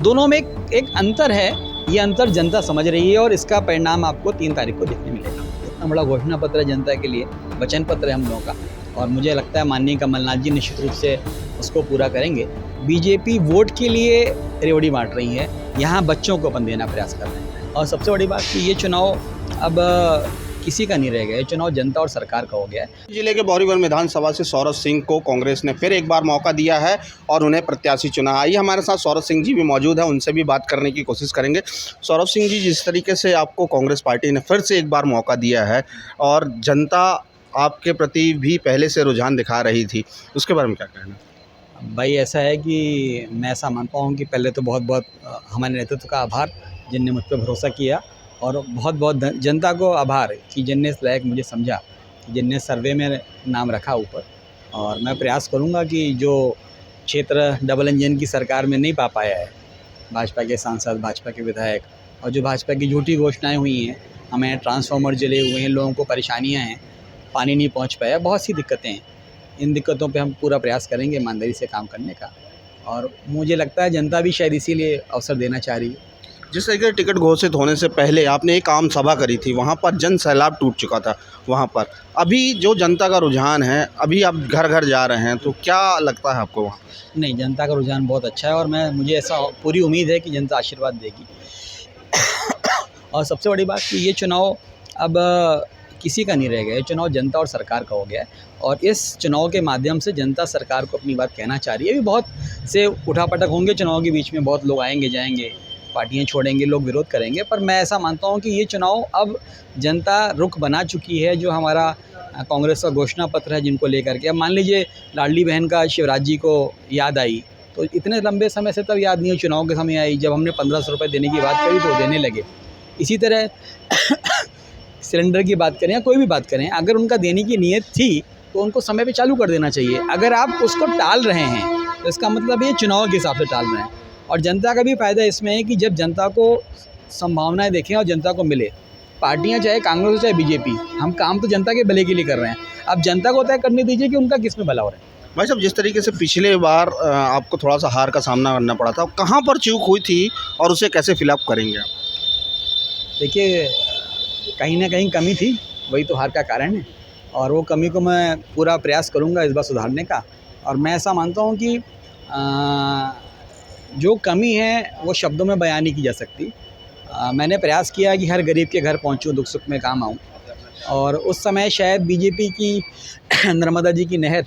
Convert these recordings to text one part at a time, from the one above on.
दोनों में एक अंतर है, ये अंतर जनता समझ रही है और इसका परिणाम आपको 3 तारीख को देखने मिलेगा। इतना बड़ा घोषणा पत्र है जनता के लिए, वचन पत्र है हम लोगों का, और मुझे लगता है माननीय कमलनाथ जी निश्चित रूप से उसको पूरा करेंगे। बीजेपी वोट के लिए रेवड़ी बांट रही है, यहाँ बच्चों को अपन देना प्रयास कर रहे हैं। और सबसे बड़ी बात कि ये चुनाव अब किसी का नहीं रह गया, ये चुनाव जनता और सरकार का हो गया है। जिले के बौरीवन विधानसभा से सौरभ सिंह को कांग्रेस ने फिर एक बार मौका दिया है और उन्हें प्रत्याशी चुना। आइए हमारे साथ सौरभ सिंह जी भी मौजूद है, उनसे भी बात करने की कोशिश करेंगे। सौरभ सिंह जी, जिस तरीके से आपको कांग्रेस पार्टी ने फिर से एक बार मौका दिया है और जनता आपके प्रति भी पहले से रुझान दिखा रही थी, उसके बारे में क्या कहना? भाई ऐसा है कि मैं ऐसा मानता हूँ कि पहले तो बहुत बहुत हमारे नेतृत्व का आभार जिनने मुझ पर भरोसा किया, और बहुत बहुत जनता को आभार कि जिनने इस लायक मुझे समझा, जिनने सर्वे में नाम रखा ऊपर। और मैं प्रयास करूँगा कि जो क्षेत्र डबल इंजन की सरकार में नहीं पा पाया है, भाजपा के सांसद, भाजपा के विधायक, और जो भाजपा की झूठी घोषणाएं हुई हैं, हमें ट्रांसफार्मर जले हुए हैं, लोगों को परेशानियाँ हैं, पानी नहीं पहुँच पाया, बहुत सी दिक्कतें हैं। इन दिक्कतों पे हम पूरा प्रयास करेंगे ईमानदारी से काम करने का, और मुझे लगता है जनता भी शायद इसीलिए अवसर देना चाह रही है। जिस तरीके टिकट घोषित होने से पहले आपने एक आम सभा करी थी, वहाँ पर जन सैलाब टूट चुका था वहाँ पर। अभी जो जनता का रुझान है, अभी आप घर घर जा रहे हैं, तो क्या लगता है आपको वहाँ? नहीं, जनता का रुझान बहुत अच्छा है और मुझे ऐसा पूरी उम्मीद है कि जनता आशीर्वाद देगी। और सबसे बड़ी बात कि ये चुनाव अब किसी का नहीं रह गया, ये चुनाव जनता और सरकार का हो गया है, और इस चुनाव के माध्यम से जनता सरकार को अपनी बात कहना चाह रही है। अभी बहुत से उठापटक होंगे चुनाव के बीच में, बहुत लोग आएंगे जाएंगे, पार्टियां छोड़ेंगे, लोग विरोध करेंगे, पर मैं ऐसा मानता हूं कि ये चुनाव अब जनता रुख बना चुकी है। जो हमारा कांग्रेस का घोषणा पत्र है जिनको लेकर के, अब मान लीजिए लाडली बहन का शिवराज जी को याद आई, तो इतने लंबे समय से तब याद नहीं हुई, चुनाव के समय आई, जब हमने 1500 रुपये देने की बात करी तो देने लगे। इसी तरह सिलेंडर की बात करें या कोई भी बात करें, अगर उनका देने की नीयत थी तो उनको समय पे चालू कर देना चाहिए। अगर आप उसको टाल रहे हैं तो इसका मतलब ये चुनाव के हिसाब से टाल रहे हैं, और जनता का भी फ़ायदा इसमें है कि जब जनता को संभावनाएं देखें और जनता को मिले, पार्टियां चाहे कांग्रेस हो चाहे बीजेपी, हम काम तो जनता के भले के लिए कर रहे हैं। अब जनता को तय करने दीजिए कि उनका किस में भला हो रहा है। भाई साहब, जिस तरीके से पिछले बार आपको थोड़ा सा हार का सामना करना पड़ा था, कहाँ पर चूक हुई थी और उसे कैसे फिलअप करेंगे आप? देखिए, कहीं ना कहीं कमी थी, वही तो हार का कारण है, और वो कमी को मैं पूरा प्रयास करूँगा इस बार सुधारने का। और मैं ऐसा मानता हूँ कि जो कमी है वो शब्दों में बयान नहीं की जा सकती। मैंने प्रयास किया कि हर गरीब के घर पहुंचूं, दुख सुख में काम आऊं, और उस समय शायद बीजेपी की नर्मदा जी की नहर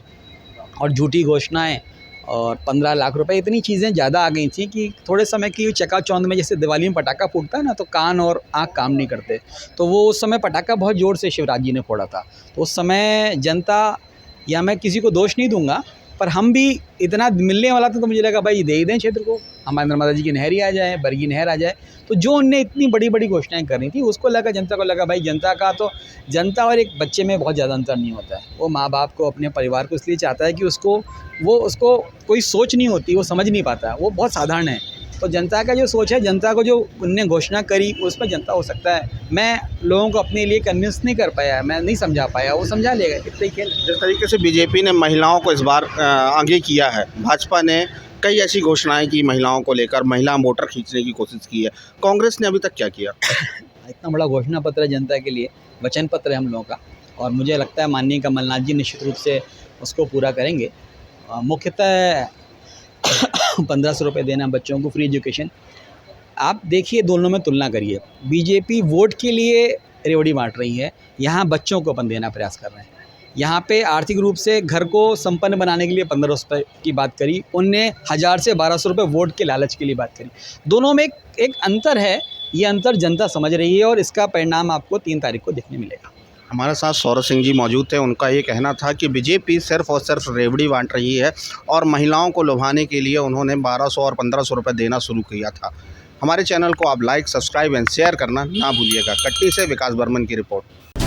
और झूठी घोषणाएं और 15 लाख रुपए, इतनी चीज़ें ज़्यादा आ गई थी कि थोड़े समय की चकाचौंध में, जैसे दिवाली में पटाखा फूटता है ना, तो कान और आँख काम नहीं करते, तो वो उस समय पटाखा बहुत ज़ोर से शिवराज जी ने फोड़ा था। तो उस समय जनता, या मैं किसी को दोष नहीं दूंगा, पर हम भी इतना मिलने वाला था तो मुझे लगा भाई दे ही दें क्षेत्र को, हमारे नर्मदा जी की नहर ही आ जाए, बरगी नहर आ जाए। तो जो उनने इतनी बड़ी बड़ी घोषणाएं करनी थी, उसको लगा, जनता को लगा भाई जनता का तो, जनता और एक बच्चे में बहुत ज़्यादा अंतर नहीं होता है। वो माँ बाप को, अपने परिवार को इसलिए चाहता है कि उसको कोई सोच नहीं होती, वो समझ नहीं पाता, वो बहुत साधारण है। तो जनता का जो सोच है, जनता को जो उनने घोषणा करी, उसमें जनता हो सकता है, मैं लोगों को अपने लिए कन्विंस नहीं कर पाया, मैं नहीं समझा पाया, वो समझा लेगा, इतना ही खेल। जिस तरीके से बीजेपी ने महिलाओं को इस बार आगे किया है, भाजपा ने कई ऐसी घोषणाएं की महिलाओं को लेकर, महिला वोटर खींचने की कोशिश की है, कांग्रेस ने अभी तक क्या किया? इतना बड़ा घोषणा पत्र है जनता के लिए, वचन पत्र है हम लोगों का, और मुझे लगता है माननीय कमलनाथ जी निश्चित रूप से उसको पूरा करेंगे। मुख्यतः 1500 रुपये देना बच्चों को, फ्री एजुकेशन। आप देखिए, दोनों में तुलना करिए, बीजेपी वोट के लिए रेवड़ी बांट रही है, यहाँ बच्चों को अपन देना प्रयास कर रहे हैं। यहाँ पे आर्थिक रूप से घर को संपन्न बनाने के लिए 1500 रुपये की बात करी, उनने 1000 से 1200 रुपये वोट के लालच के लिए बात करी। दोनों में एक अंतर है, ये अंतर जनता समझ रही है, और इसका परिणाम आपको 3 तारीख को देखने मिलेगा। हमारे साथ सौरभ सिंह जी मौजूद थे, उनका ये कहना था कि बीजेपी सिर्फ और सिर्फ रेवड़ी बांट रही है और महिलाओं को लुभाने के लिए उन्होंने 1200 और 1500 रुपये देना शुरू किया था। हमारे चैनल को आप लाइक, सब्सक्राइब एंड शेयर करना ना भूलिएगा। कट्टी से विकास बर्मन की रिपोर्ट।